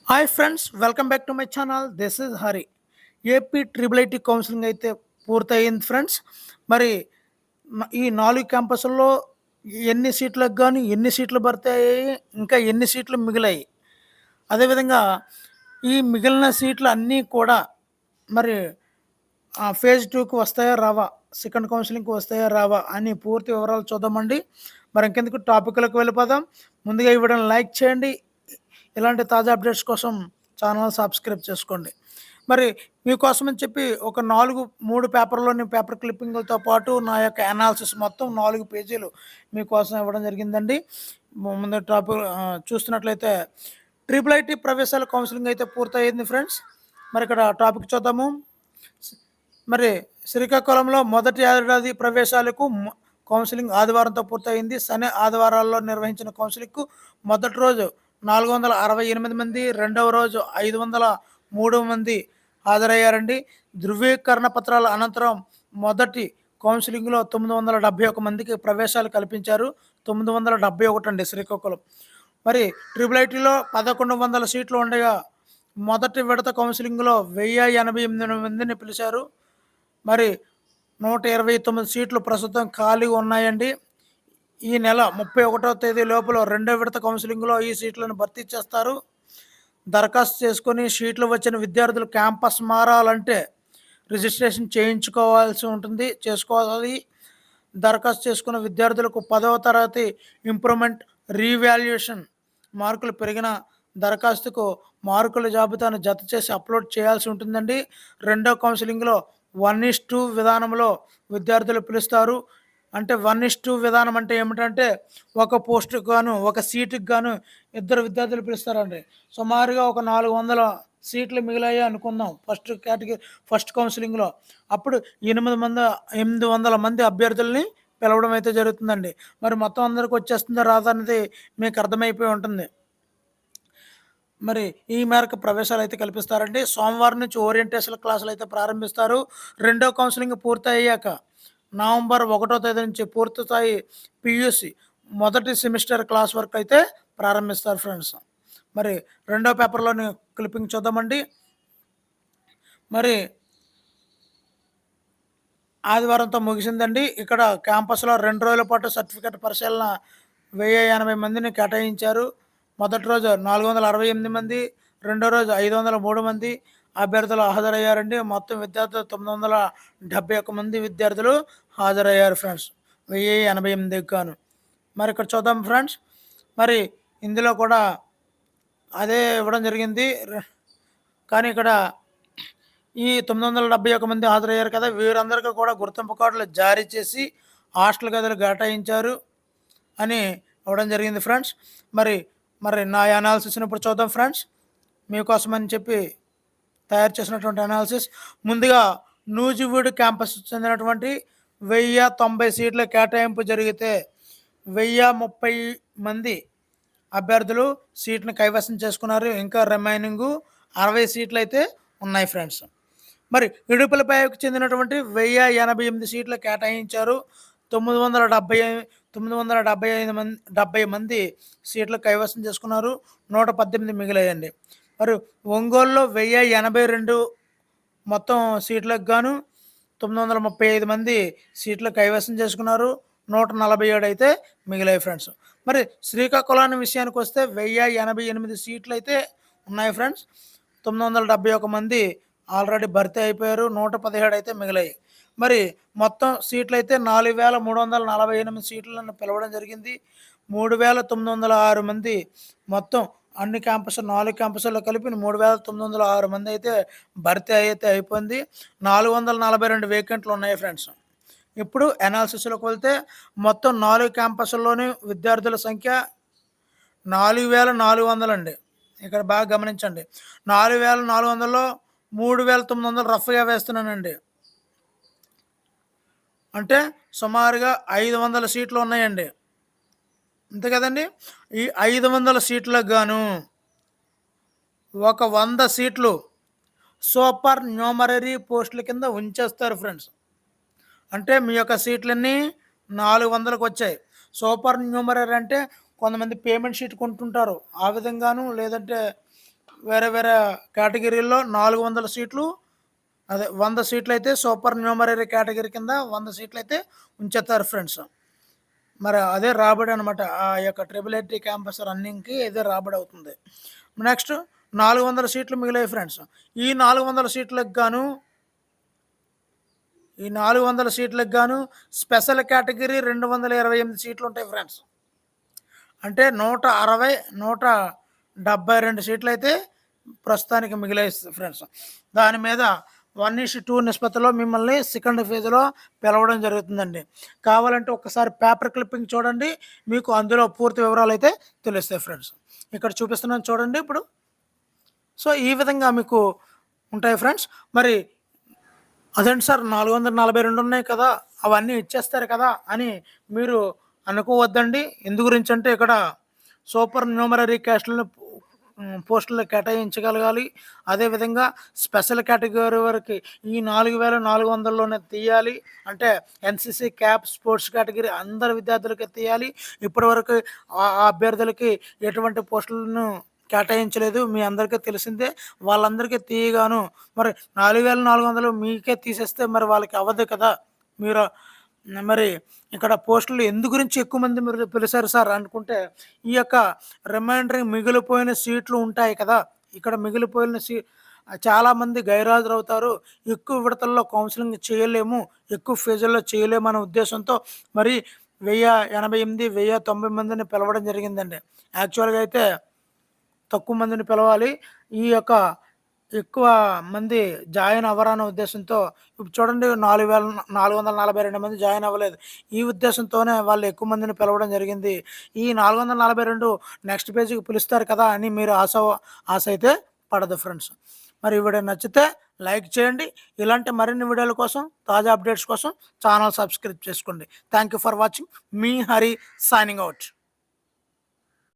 Hi friends, welcome back to my channel. This is Hari. AP triple IT counselling అయితే పూర్తయింది friends. మరి ఈ 4 క్యాంపస్‌ల్లో ఎన్ని సీట్లకు గాను ఎన్ని సీట్లు భర్తీ అయ్యాయి? ఇంకా ఎన్ని సీట్లు మిగిలాయి? అదేవిధంగా ఈ మిగిలిన సీట్లు అన్నీ కూడా మరి ఫేజ్ 2కి వస్తాయా రావా? సెకండ్ కౌన్సిలింగ్‌కి వస్తాయా రావా? అని పూర్తి వివరాలు చూద్దామండి. మరి ఇంకెందుకు టాపిక్‌లోకి వెళ్ళిపోదాం. ముందుగా ఈ వీడియోని లైక్ చేయండి. ఇలాంటి తాజా అప్డేట్స్ కోసం ఛానల్ సబ్స్క్రైబ్ చేసుకోండి. మరి మీకోసమని చెప్పి ఒక 3 పేపర్‌లోని పేపర్ క్లిప్పింగులతో పాటు నా యొక్క అనాలిసిస్ మొత్తం 4 పేజీలు మీకోసం ఇవ్వడం జరిగిందండి. ముందు చూస్తున్నట్లయితే ట్రిపుల్ ఐటీ ప్రవేశాల కౌన్సిలింగ్ అయితే పూర్తయింది ఫ్రెండ్స్. మరి ఇక్కడ టాపిక్ చూద్దాము. మరి శ్రీకాకుళంలో మొదటి ఏడాది ప్రవేశాలకు కౌన్సిలింగ్ ఆదివారంతో పూర్తయింది. శని, ఆదివారాల్లో నిర్వహించిన కౌన్సిలింగ్‌కు మొదటి రోజు 468 మంది, రెండవ రోజు 503 మంది హాజరయ్యారండి. ధృవీకరణ పత్రాల అనంతరం మొదటి కౌన్సిలింగ్‌లో 971 మందికి ప్రవేశాలు కల్పించారు. 971 అండి శ్రీకాకుళం. మరి ట్రిపుల్ ఐటీలో 1100 సీట్లు ఉండగా మొదటి విడత కౌన్సిలింగ్‌లో 1088 మందిని పిలిచారు. మరి 129 సీట్లు ప్రస్తుతం ఖాళీగా ఉన్నాయండి. ఈ నెల 31వ తేదీ లోపల రెండో విడత కౌన్సిలింగ్‌లో ఈ సీట్లను భర్తీ చేస్తారు. దరఖాస్తు చేసుకొని సీట్లు వచ్చిన విద్యార్థులు క్యాంపస్ మారాలంటే రిజిస్ట్రేషన్ చేసుకోవాలి. దరఖాస్తు చేసుకున్న విద్యార్థులకు 10వ తరగతి ఇంప్రూవ్‌మెంట్ రీవాల్యుయేషన్ మార్కులు పెరిగిన దరఖాస్తుకు మార్కుల జాబితాను జత చేసి అప్లోడ్ చేయాల్సి ఉంటుందండి. రెండో కౌన్సిలింగ్‌లో 1:2 విధానంలో విద్యార్థులు పిలుస్తారు. అంటే 1:2 విధానం అంటే ఏమిటంటే ఒక పోస్టుకు గాను, ఒక సీటుకి గాను ఇద్దరు విద్యార్థులు పిలుస్తారండి. సుమారుగా ఒక 400 సీట్లు మిగిలాయి అనుకుందాం ఫస్ట్ కౌన్సిలింగ్‌లో. అప్పుడు 800 మంది అభ్యర్థుల్ని పిలవడం అయితే జరుగుతుందండి. మరి మొత్తం అందరికి వచ్చేస్తుందా రాదా అన్నది మీకు అర్థమైపోయి ఉంటుంది. మరి ఈ మేరకు ప్రవేశాలు అయితే కల్పిస్తారండి. సోమవారం నుంచి ఓరియంటేషన్ క్లాసులు అయితే ప్రారంభిస్తారు. రెండో కౌన్సిలింగ్ పూర్తయ్యాక నవంబర్ 1వ తేదీ నుంచి పూర్తి స్థాయి పీయూసీ మొదటి సెమిస్టర్ క్లాస్ వర్క్ అయితే ప్రారంభిస్తారు ఫ్రెండ్స్. మరి రెండో పేపర్‌లోని క్లిప్పింగ్ చూద్దామండి. మరి ఆదివారంతో ముగిసిందండి. ఇక్కడ క్యాంపస్‌లో 2 రోజుల పాటు సర్టిఫికేట్ పరిశీలన 1080 మందిని కేటాయించారు. మొదటి రోజు 468 మంది, రెండో రోజు 503 మంది అభ్యర్థులు హాజరయ్యారండి. మొత్తం విద్యార్థులు 971 మంది విద్యార్థులు హాజరయ్యారు ఫ్రెండ్స్. 1088కి గాను. మరి ఇక్కడ చూద్దాం ఫ్రెండ్స్. మరి ఇందులో కూడా అదే ఇవ్వడం జరిగింది. కానీ ఇక్కడ ఈ 971 మంది హాజరయ్యారు కదా! వీరందరికీ కూడా గుర్తింపు కార్డులు జారీ చేసి హాస్టల్ గదులు కేటాయించారు అని ఇవ్వడం జరిగింది ఫ్రెండ్స్. మరి నా అనాలిసిస్‌ని ఇప్పుడు చూద్దాం ఫ్రెండ్స్. మీకోసమని చెప్పి తయారు చేసినటువంటి అనాలిసిస్. ముందుగా నూజివీడు క్యాంపస్ చెందినటువంటి 1090 సీట్ల కేటాయింపు జరిగితే 1030 మంది అభ్యర్థులు సీట్‌ని కైవసం చేసుకున్నారు. ఇంకా రిమైనింగు 60 సీట్లు అయితే ఉన్నాయి ఫ్రెండ్స్. మరి ఇడుపులపాయకు చెందినటువంటి 1088 సీట్లు కేటాయించారు. 970 మంది సీట్లు కైవసం చేసుకున్నారు. 118 మిగిలాయండి. మరి ఒంగోలులో 1082 మొత్తం సీట్లకు గాను 935 మంది సీట్లు కైవసం చేసుకున్నారు. 147 అయితే మిగిలాయి ఫ్రెండ్స్. మరి శ్రీకాకుళం విషయానికి వస్తే 1088 సీట్లు అయితే ఉన్నాయి ఫ్రెండ్స్. 971 మంది ఆల్రెడీ భర్తీ అయిపోయారు. 117 అయితే మిగిలాయి. మరి మొత్తం సీట్లు అయితే 4348 సీట్లను పిలవడం జరిగింది. 3906 మంది మొత్తం అన్ని 4 క్యాంపస్‌లో కలిపి 3906 మంది అయితే భర్తీ అయితే అయిపోయింది. 442 వేకెంట్లు ఉన్నాయి ఫ్రెండ్స్. ఇప్పుడు అనాలిసిస్‌లోకి వెళ్తే మొత్తం 4 క్యాంపస్‌ల్లోని విద్యార్థుల సంఖ్య 4400 అండి. ఇక్కడ బాగా గమనించండి. 4400లో 3900 రఫ్‌గా వేస్తున్నానండి. అంటే సుమారుగా 500 సీట్లు ఉన్నాయండి. అంతే కదండీ! ఈ 500 సీట్లకు గాను ఒక 100 సీట్లు సూపర్ న్యూమరరీ పోస్టుల కింద ఉంచేస్తారు ఫ్రెండ్స్. అంటే మీ యొక్క సీట్లన్నీ 400కి వచ్చాయి. సూపర్ న్యూమరరీ అంటే కొంతమంది పేమెంట్ షీట్ కొంటుంటారు. ఆ విధంగాను లేదంటే వేరే వేరే కేటగిరీల్లో 400 సీట్లు, అదే 100 సీట్లయితే సూపర్ న్యూమరీ కేటగిరీ కింద 100 సీట్లయితే ఉంచేస్తారు ఫ్రెండ్స్. మరి అదే రాబడి అనమాట. ఆ యొక్క ట్రిపుల్ ఐటీ క్యాంపస్ రన్నింగ్‌కి ఇదే రాబడి అవుతుంది. నెక్స్ట్ 400 సీట్లు మిగిలాయి ఫ్రెండ్స్. ఈ 400 సీట్లకు గాను ఈ 400 సీట్లకు గాను స్పెషల్ కేటగిరీ 228 సీట్లు ఉంటాయి ఫ్రెండ్స్. అంటే 160, 172 సీట్లయితే ప్రస్తుతానికి మిగిలాయి ఫ్రెండ్స్. దాని మీద 1:2 నిష్పత్తిలో మిమ్మల్ని సెకండ్ ఫేజ్‌లో పిలవడం జరుగుతుందండి. కావాలంటే ఒక్కసారి పేపర్ క్లిప్పింగ్ చూడండి. మీకు అందులో పూర్తి వివరాలైతే తెలుస్తాయి ఫ్రెండ్స్. ఇక్కడ చూపిస్తున్నాను చూడండి ఇప్పుడు. సో, ఈ విధంగా మీకు ఉంటాయి ఫ్రెండ్స్. మరి అదేంటి సార్ 442 ఉన్నాయి కదా! అవన్నీ ఇచ్చేస్తారు కదా! అని మీరు అనుకోవద్దండి. ఎందు గురించంటే ఇక్కడ సూపర్ న్యూమరరీ క్యాస్ట్‌లను పోస్టులు కేటాయించగలగాలి. అదేవిధంగా స్పెషల్ కేటగిరీ వరకి ఈ 4400లోనే తీయాలి. అంటే ఎన్‌సీసీ, క్యాప్, స్పోర్ట్స్ కేటగిరీ అందరి విద్యార్థులకి తీయాలి. ఇప్పటివరకు ఆ అభ్యర్థులకి ఎటువంటి పోస్టులను కేటాయించలేదు. మీ అందరికీ తెలిసిందే. వాళ్ళందరికీ తీయగాను మరి 4400 మీకే తీసేస్తే మరి వాళ్ళకి అవ్వదు కదా! మీరు మరి ఇక్కడ పోస్టులు ఎందు గురించి ఎక్కువ మంది మీరు పిలిచారు సార్ అనుకుంటే, ఈ యొక్క రిమైండరింగ్ మిగిలిపోయిన సీట్లు ఉంటాయి కదా! ఇక్కడ మిగిలిపోయిన చాలామంది గైర్హాజరవుతారు. ఎక్కువ విడతల్లో కౌన్సెలింగ్ చేయలేము, ఎక్కువ ఫేజుల్లో చేయలేము అనే ఉద్దేశంతో మరి 1088, 1090 మందిని పిలవడం జరిగిందండి. యాక్చువల్‌గా అయితే తక్కువ మందిని పిలవాలి. ఈ యొక్క ఎక్కువ మంది జాయిన్ అవ్వరనే ఉద్దేశంతో ఇప్పుడు చూడండి 442 మంది జాయిన్ అవ్వలేదు. ఈ ఉద్దేశంతోనే వాళ్ళు ఎక్కువ మందిని పిలవడం జరిగింది. ఈ 442 నెక్స్ట్ పేజీకి పిలుస్తారు కదా అని మీరు ఆశ అయితే పడదు ఫ్రెండ్స్. మరి ఈ వీడియో నచ్చితే లైక్ చేయండి. ఇలాంటి మరిన్ని వీడియోల కోసం, తాజా అప్డేట్స్ కోసం ఛానల్ సబ్స్క్రైబ్ చేసుకోండి. Thank you for watching. Me Hari signing out.